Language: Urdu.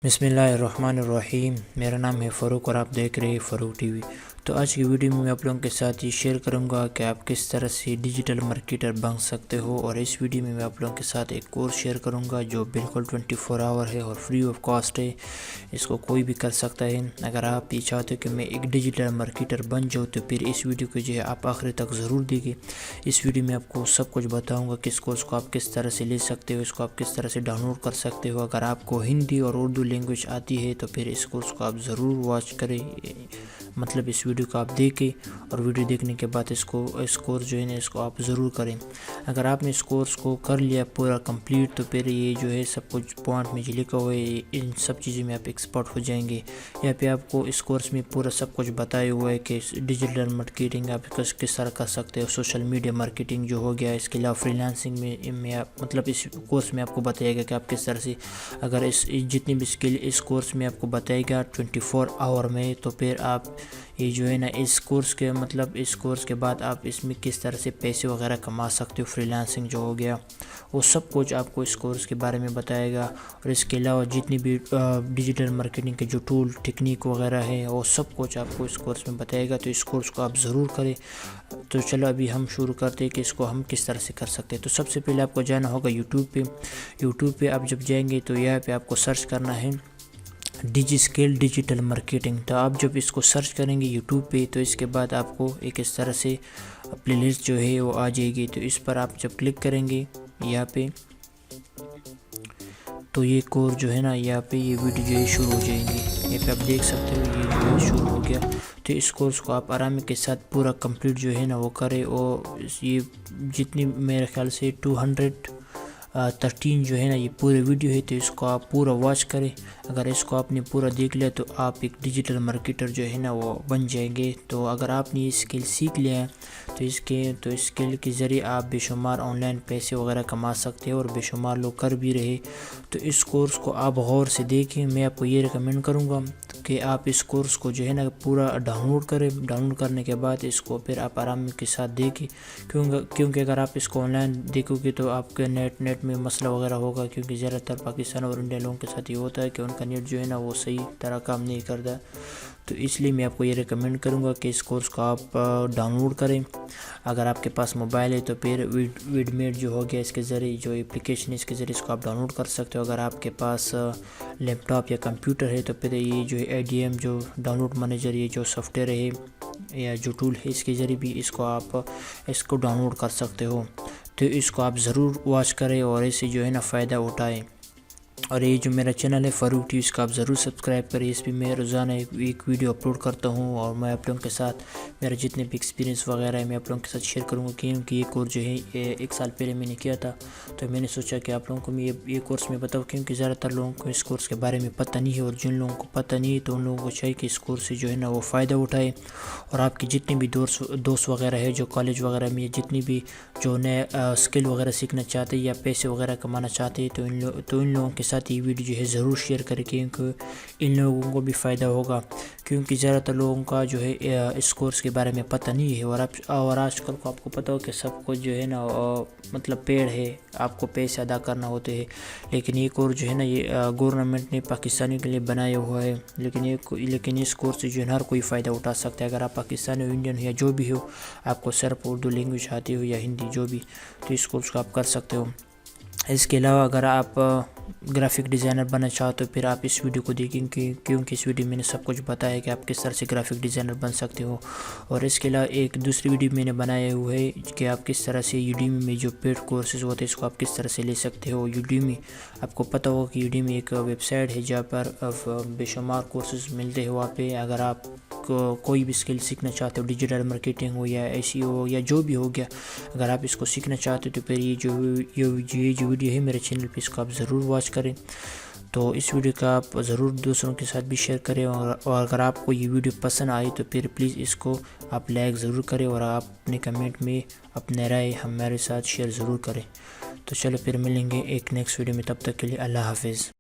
بسم اللہ الرحمن الرحیم۔ میرا نام ہے فاروق اور آپ دیکھ رہے ہیں فاروق ٹی وی۔ تو آج کی ویڈیو میں آپ لوگوں کے ساتھ یہ شیئر کروں گا کہ آپ کس طرح سے ڈیجیٹل مارکیٹر بن سکتے ہو، اور اس ویڈیو میں آپ لوگوں کے ساتھ ایک کورس شیئر کروں گا جو بالکل 24 آور ہے اور فری آف کاسٹ ہے۔ اس کو کوئی بھی کر سکتا ہے۔ اگر آپ یہ چاہتے ہو کہ میں ایک ڈیجیٹل مارکیٹر بن جاؤں تو پھر اس ویڈیو کو جو ہے آپ آخر تک ضرور دیکھیں۔ اس ویڈیو میں آپ کو سب کچھ بتاؤں گا کہ اس کورس کو آپ کس طرح سے لے سکتے ہو، اس کو آپ کس طرح سے ڈاؤن لوڈ کر سکتے ہو۔ اگر آپ کو ہندی اور اردو لینگویج آتی ہے تو پھر اس کورس کو آپ ضرور واچ کریں، مطلب اس ویڈیو کو آپ دیکھیں، اور ویڈیو دیکھنے کے بعد اس کورس جو ہے نا اس کو آپ ضرور کریں۔ اگر آپ نے اس کورس کو کر لیا پورا کمپلیٹ تو پھر یہ جو ہے سب کچھ پوائنٹ میں جو لکھا ہوا ہے ان سب چیزوں میں آپ ایکسپرٹ ہو جائیں گے۔ یہاں پہ آپ کو اس کورس میں پورا سب کچھ بتایا ہوا ہے کہ ڈیجیٹل مارکیٹنگ آپ کس طرح کر سکتے ہو، سوشل میڈیا مارکیٹنگ جو ہو گیا، اس کے علاوہ فری لانسنگ میں مطلب اس کورس میں آپ کو بتائے گا کہ آپ کس طرح سے، اگر اس جتنی بھی اسکل اس کورس میں آپ کو بتائے گا 24 آور میں، تو پھر آپ یہ جو ہے نا اس کورس کے مطلب اس کورس کے بعد آپ اس میں کس طرح سے پیسے وغیرہ کما سکتے ہو، فری لانسنگ جو ہو گیا وہ سب کچھ آپ کو اس کورس کے بارے میں بتائے گا۔ اور اس کے علاوہ جتنی بھی ڈیجیٹل مارکیٹنگ کے جو ٹول ٹیکنیک وغیرہ ہے وہ سب کچھ آپ کو اس کورس میں بتائے گا، تو اس کورس کو آپ ضرور کریں۔ تو چلو ابھی ہم شروع کرتے ہیں کہ اس کو ہم کس طرح سے کر سکتے ہیں۔ تو سب سے پہلے آپ کو جانا ہوگا یوٹیوب پہ آپ جب جائیں گے تو یہاں پہ آپ کو سرچ کرنا ہے ڈیجیٹل مارکیٹنگ۔ تو آپ جب اس کو سرچ کریں گے یوٹیوب پہ تو اس کے بعد آپ کو ایک اس طرح سے پلے لسٹ جو ہے وہ آ جائے گی۔ تو اس پر آپ جب کلک کریں گے یہاں پہ تو یہ کورس جو ہے نا یہاں پہ یہ ویڈیو جو ہے شروع ہو جائیں گی۔ یہاں پہ آپ دیکھ سکتے ہو یہ جو ہے شروع ہو گیا۔ تو اس کورس کو آپ آرام کے ساتھ پورا کمپلیٹ جو ہے نا وہ کرے، اور یہ جتنی میرے خیال سے 213 جو ہے نا یہ پورے ویڈیو ہے، تو اس کو آپ پورا واچ کریں۔ اگر اس کو آپ نے پورا دیکھ لیا تو آپ ایک ڈیجیٹل مارکیٹر جو ہے نا وہ بن جائیں گے۔ تو اگر آپ نے یہ اسکل سیکھ لیا ہے تو اس اسکل کے ذریعے آپ بے شمار آن لائن پیسے وغیرہ کما سکتے ہیں، اور بے شمار لوگ کر بھی رہے۔ تو اس کورس کو آپ غور سے دیکھیں۔ میں آپ کو یہ ریکمینڈ کروں گا کہ آپ اس کورس کو جو ہے نا پورا ڈاؤن لوڈ کریں۔ ڈاؤن لوڈ کرنے کے بعد اس کو پھر آپ آرام کے ساتھ دیکھیں، کیونکہ اگر آپ اس کو آن لائن دیکھو گے تو آپ کے نیٹ میں مسئلہ وغیرہ ہوگا، کیونکہ زیادہ تر پاکستان اور انڈیا لوگوں کے ساتھ یہ ہوتا ہے کہ ان کا نیٹ جو ہے نا وہ صحیح طرح کام نہیں کرتا۔ تو اس لیے میں آپ کو یہ ریکمینڈ کروں گا کہ اس کورس کو آپ ڈاؤن لوڈ کریں۔ اگر آپ کے پاس موبائل ہے تو پھر ویڈمیٹ جو ہو گیا اس کے ذریعے جو اپلیکیشن ہے اس کے ذریعے اس کو آپ ڈاؤن لوڈ کر سکتے ہو۔ اگر آپ کے پاس لیپ ٹاپ یا کمپیوٹر ہے تو پھر یہ جو ہے ADM جو ڈاؤن لوڈ منیجر یہ جو سافٹ ویئر ہے یا جو ٹول ہے اس کے ذریعے بھی اس کو ڈاؤن لوڈ کر سکتے ہو۔ تو اس کو آپ ضرور واچ کریں اور اسے جو ہے نا فائدہ اٹھائیں۔ اور یہ جو میرا چینل ہے فاروق ٹی وی، اس کو آپ ضرور سبسکرائب کریں۔ اس پہ میں روزانہ ایک ویڈیو اپلوڈ کرتا ہوں، اور میں آپ لوگوں کے ساتھ میرا جتنے بھی ایکسپیرینس وغیرہ ہے میں آپ لوگوں کے ساتھ شیئر کروں گا، کیونکہ یہ کورس جو ہے 1 سال پہلے میں نے کیا تھا، تو میں نے سوچا کہ آپ لوگوں کو میں یہ کورس میں بتاؤں، کیونکہ زیادہ تر لوگوں کو اس کورس کے بارے میں پتہ نہیں ہے، اور جن لوگوں کو پتہ نہیں ہے تو ان لوگوں کو چاہیے کہ اس کورس سے جو ہے نا وہ فائدہ اٹھائے۔ اور آپ کے جتنے بھی دوست وغیرہ ہے جو کالج وغیرہ میں جتنی بھی جو نئے اسکل وغیرہ سیکھنا چاہتے ہیں یا پیسے وغیرہ کمانا چاہتے ہیں تو ان لوگوں کے ساتھ یہ ویڈیو جو ہے ضرور شیئر کریں، کیونکہ ان لوگوں کو بھی فائدہ ہوگا، کیونکہ زیادہ تر لوگوں کا جو ہے اس کورس کے بارے میں پتہ نہیں ہے۔ اور آج کل کو آپ کو پتہ ہو کہ سب کچھ جو ہے نا مطلب پیڑ ہے، آپ کو پیسے ادا کرنا ہوتے ہیں، لیکن یہ کورس جو ہے نا یہ گورنمنٹ نے پاکستانیوں کے لیے بنایا ہوا ہے، لیکن اس کورس سے جو ہے ہر کوئی فائدہ اٹھا سکتا ہے۔ اگر آپ پاکستانی ہو، انڈین ہو یا جو بھی ہو، آپ کو صرف اردو لینگویج آتی ہو یا ہندی جو بھی، تو اس کورس کو آپ کر سکتے ہو۔ اس کے علاوہ اگر آپ گرافک ڈیزائنر بننا چاہتے ہو پھر آپ اس ویڈیو کو دیکھیں، کیونکہ اس ویڈیو میں نے سب کچھ بتایا کہ آپ کس طرح سے گرافک ڈیزائنر بن سکتے ہو۔ اور اس کے علاوہ ایک دوسری ویڈیو میں نے بنایا ہوا ہے کہ آپ کس طرح سے یوڈیمی میں جو پیڈ کورسز ہوتے ہیں اس کو آپ کس طرح سے لے سکتے ہو۔ یوڈیمی آپ کو پتہ ہوگا کہ یوڈیمی ایک ویب سائٹ ہے جہاں پر بے شمار کورسز ملتے ہیں وہاں پہ۔ اگر آپ کوئی بھی اسکل سیکھنا چاہتے ہو، ڈیجیٹل مارکیٹنگ ہو یا SEO یا جو بھی ہو گیا، اگر آپ اس کو سیکھنا چاہتے ہو تو پھر یہ جو ویڈیو ہے میرے چینل پہ اس کو آپ ضرور واچ کریں۔ تو اس ویڈیو کا آپ ضرور دوسروں کے ساتھ بھی شیئر کریں، اور اگر آپ کو یہ ویڈیو پسند آئی تو پھر پلیز اس کو آپ لائک ضرور کریں، اور آپ اپنے کمنٹ میں اپنے رائے ہمارے ساتھ شیئر ضرور کریں۔ تو چلو پھر ملیں گے ایک نیکسٹ ویڈیو میں، تب تک کے لیے اللہ حافظ۔